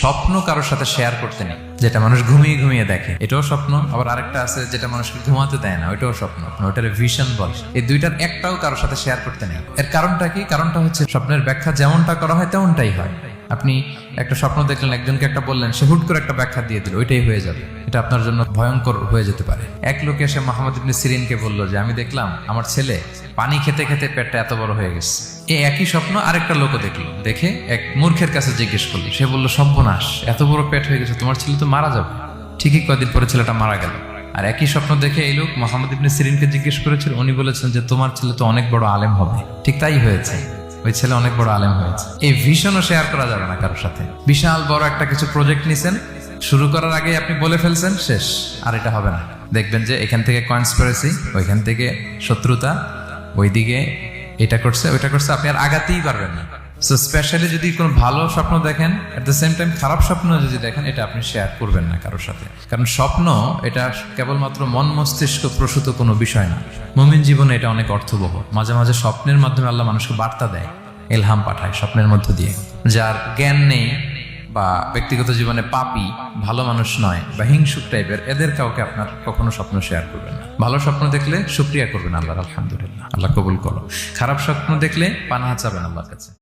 স্বপ্ন কারোর সাথে শেয়ার করতে নেই, যেটা মানুষ ঘুমিয়ে ঘুমিয়ে দেখে এটাও স্বপ্ন, আবার আরেকটা আছে যেটা মানুষকে ঘুমাতে দেয় না, ওইটাও স্বপ্ন, ওটার ভিশন বলে। এই দুইটার একটাও কারোর সাথে শেয়ার করতে নেই। এর কারণটা কি? কারণটা হচ্ছে স্বপ্নের ব্যাখ্যা যেমনটা করা হয় তেমনটাই হয়। আপনি একটা স্বপ্ন দেখলেন, একজনকে একটা বললেন, সে হুট করে একটা ব্যাখ্যা দিয়ে দিল, ওইটাই হয়ে যাবে। এটা আপনার জন্য ভয়ঙ্কর হয়ে যেতে পারে। এক লোক এসে মুহাম্মদ ইবনে সিরিনকে বলল যে আমি দেখলাম আমার ছেলে পানি খেতে খেতে পেটটা এত বড় হয়ে গেছে। এই একই স্বপ্ন আরেকটা লোকও দেখলো, দেখে এক মূর্খের কাছে জিজ্ঞেস করলো। সে বলল, সর্বনাশ, এত বড় পেট হয়ে গেছে, তোমার ছেলে তো মারা যাবে। ঠিকই কয়েকদিন পরে ছেলেটা মারা গেল। আর একই স্বপ্ন দেখে এই লোক মুহাম্মদ ইবনে সিরিনকে জিজ্ঞেস করেছিল, উনি বলেছেন যে তোমার ছেলে তো অনেক বড় আলেম হবে। ঠিক তাই হয়েছে, ওই ছেলে অনেক বড় আলেম হয়েছে। এই ভিশনও শেয়ার করা যাবে না কারোর সাথে। বিশাল বড় একটা কিছু প্রজেক্ট নিছেন, শুরু করার আগে আপনি বলে ফেলছেন, শেষ, আর এটা হবে না। দেখবেন যে এখান থেকে কনস্পিরেসি, ওইখান থেকে শত্রুতা, ওইদিকে এটা করছে ওইটা করছে, আপনি আর আগাতেই পারবেন না। সো স্পেশালি যদি কোনো ভালো স্বপ্ন দেখেন, এট দ্য সেম টাইম খারাপ স্বপ্ন যদি দেখেন, এটা আপনি শেয়ার করবেন না কারোর সাথে। কারণ স্বপ্ন এটা কেবলমাত্র মন মস্তিষ্ক প্রসূত কোনো বিষয় না। মুমিন জীবনে এটা অনেক অর্থবহ। মাঝে মাঝে স্বপ্নের মাধ্যমে আল্লাহ মানুষকে বার্তা দেয়, ইলহাম পাঠায় স্বপ্নের মধ্য দিয়ে। যার জ্ঞান নেই বা ব্যক্তিগত জীবনে পাপী, ভালো মানুষ নয় বা হিংসুক টাইপের, এদের কাউকে আপনার কখনো স্বপ্ন শেয়ার করবেন না। ভালো স্বপ্ন দেখলে শুকরিয়া করবেন আল্লাহর, আলহামদুলিল্লাহ, আল্লাহ কবুল করো। খারাপ স্বপ্ন দেখলে পানাহা চাবেন আল্লাহর কাছে।